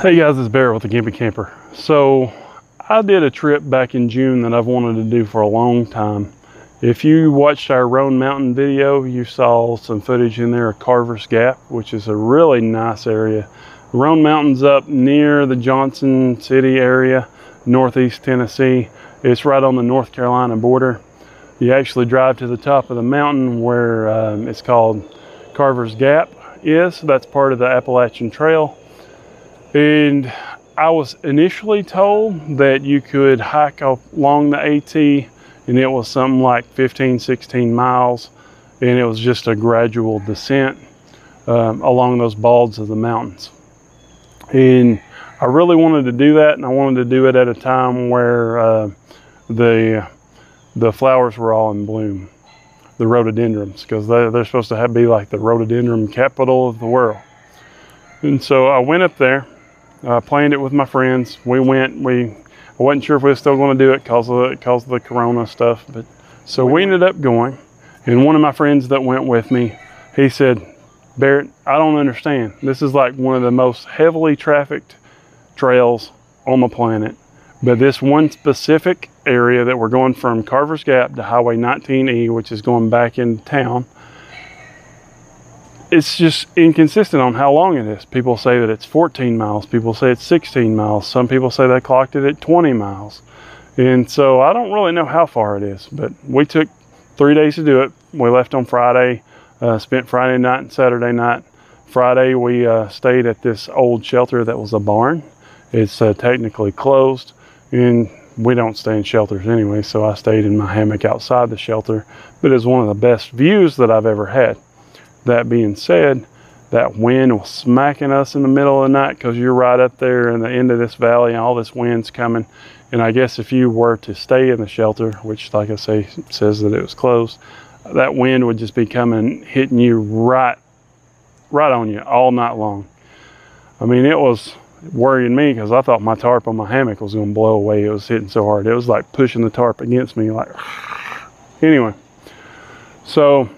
Hey guys, it's Barrett with the Gimpy Camper. So I did a trip back in June that I've wanted to do for a long time. If you watched our Roan Mountain video, you saw some footage in there of Carver's Gap, which is a really nice area. Roan Mountain's up near the Johnson City area, northeast Tennessee. It's right on the North Carolina border. You actually drive to the top of the mountain where it's called Carver's Gap is. That's part of the Appalachian Trail. And I was initially told that you could hike along the AT, and it was something like 15-16 miles, and it was just a gradual descent along those balds of the mountains. And I really wanted to do that, and I wanted to do it at a time where the flowers were all in bloom, the rhododendrons, because they're supposed to be like the rhododendron capital of the world. And so I went up there. I planned it with my friends. We went. I wasn't sure if we were still going to do it because of the corona stuff. But so we ended up going. And one of my friends that went with me, he said, "Barrett, I don't understand. This is like one of the most heavily trafficked trails on the planet. But this one specific area that we're going from Carver's Gap to Hwy 19E, which is going back into town, it's just inconsistent on how long it is. People say that it's 14 miles. People say it's 16 miles. Some people say they clocked it at 20 miles. And so I don't really know how far it is, but we took 3 days to do it. We left on Friday, spent Friday night and Saturday night. Friday, we stayed at this old shelter that was a barn. It's technically closed, and we don't stay in shelters anyway, so I stayed in my hammock outside the shelter, but it's one of the best views that I've ever had. That being said, that wind was smacking us in the middle of the night because you're right up there in the end of this valley and all this wind's coming. And I guess if you were to stay in the shelter, which like I say, says that it was closed, that wind would just be coming, hitting you right on you all night long. I mean, it was worrying me because I thought my tarp on my hammock was going to blow away. It was hitting so hard. It was like pushing the tarp against me. Like, anyway, so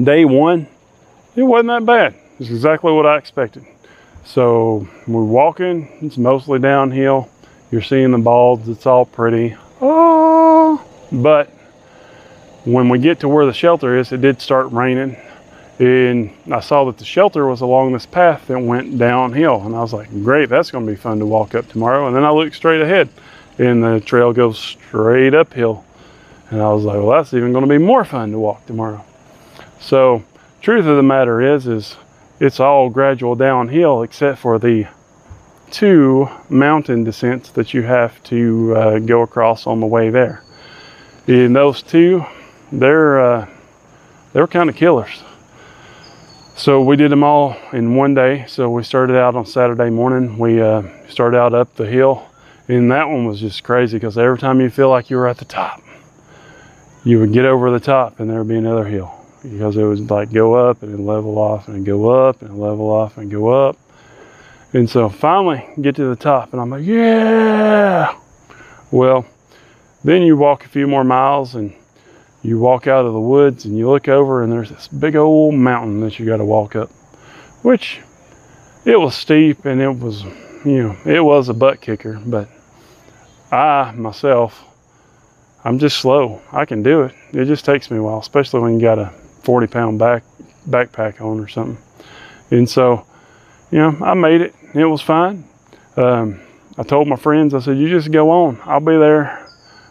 day one, it wasn't that bad. It's exactly what I expected. So we're walking, it's mostly downhill. You're seeing the balds, it's all pretty. Oh, but when we get to where the shelter is, it did start raining. And I saw that the shelter was along this path that went downhill. And I was like, great, that's gonna be fun to walk up tomorrow. And then I looked straight ahead and the trail goes straight uphill. And I was like, well, that's even gonna be more fun to walk tomorrow. So truth of the matter is it's all gradual downhill except for the 2 mountain descents that you have to go across on the way there. And those 2, they're kind of killers. So we did them all in one day. So we started out on Saturday morning. We started out up the hill, and that one was just crazy because every time you feel like you were at the top, you would get over the top and there would be another hill. Because it was like go up and then level off and go up and level off and go up. And so finally get to the top and I'm like, yeah. Well, then you walk a few more miles and you walk out of the woods and you look over and there's this big old mountain that you got to walk up, which it was steep and it was, it was a butt kicker, but I'm just slow. I can do it. It just takes me a while, especially when you got a 40-pound backpack on or something. And so, I made it. It was fine. I told my friends, I said, you just go on. I'll be there.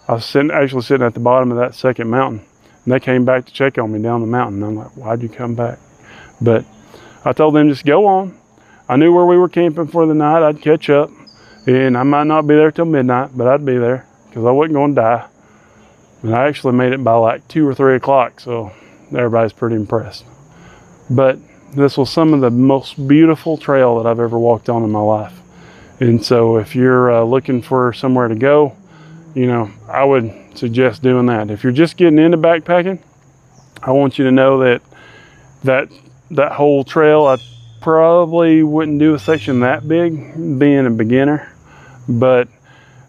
I was actually sitting at the bottom of that second mountain, and they came back to check on me down the mountain. I'm like, why'd you come back? But I told them, just go on. I knew where we were camping for the night. I'd catch up, and I might not be there till midnight, but I'd be there because I wasn't going to die. And I actually made it by like 2 or 3 o'clock, so everybody's pretty impressed. But this was some of the most beautiful trail that I've ever walked on in my life. And so if you're looking for somewhere to go, I would suggest doing that. If you're just getting into backpacking, I want you to know that whole trail, I probably wouldn't do a section that big, being a beginner. But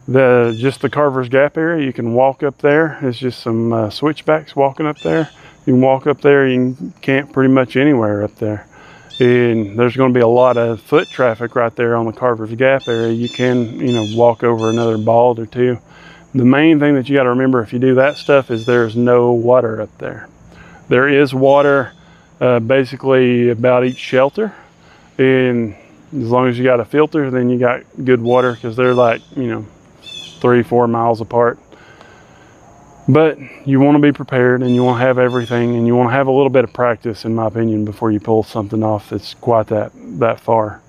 just the Carver's Gap area, you can walk up there. It's just some switchbacks walking up there. You can walk up there, you can camp pretty much anywhere up there. and there's going to be a lot of foot traffic right there on the Carver's Gap area. You can, you know, walk over another bald or two. The main thing that you got to remember if you do that stuff is there's no water up there. There is water basically about each shelter, and as long as you got a filter, then you got good water, because they're like, you know, 3-4 miles apart. But you want to be prepared, and you want to have everything, and you want to have a little bit of practice, in my opinion, before you pull something off that's quite that far.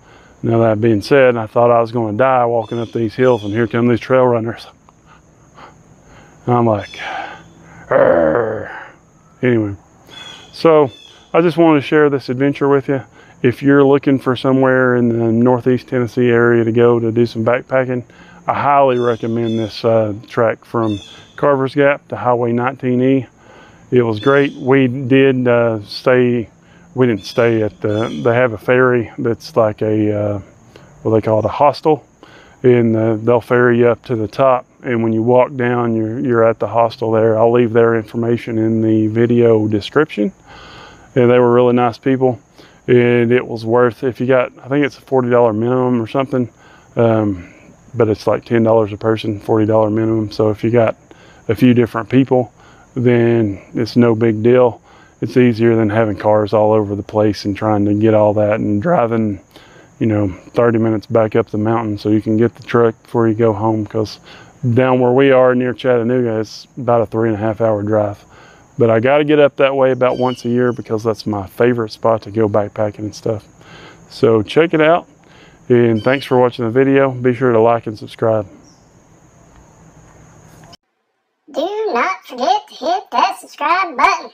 Now, that being said, I thought I was going to die walking up these hills, and here come these trail runners. And I'm like, argh. Anyway, so I just wanted to share this adventure with you. If you're looking for somewhere in the Northeast Tennessee area to go to do some backpacking, I highly recommend this trek from Carver's Gap to Hwy 19E. It was great. We did stay, we didn't stay at they have a ferry that's like a, what they call it, a hostel. And they'll ferry you up to the top. And when you walk down, you're at the hostel there. I'll leave their information in the video description. And they were really nice people. And it was worth, if you got, I think it's a $40 minimum or something, but it's like $10 a person, $40 minimum. So if you got a few different people, then it's no big deal. It's easier than having cars all over the place and trying to get all that and driving, you know, 30 minutes back up the mountain so you can get the truck before you go home, because down where we are near Chattanooga, it's about a 3.5 hour drive. But I got to get up that way about once a year, because that's my favorite spot to go backpacking and stuff. So check it out, and thanks for watching the video. Be sure to like and subscribe. Do not forget to hit that subscribe button.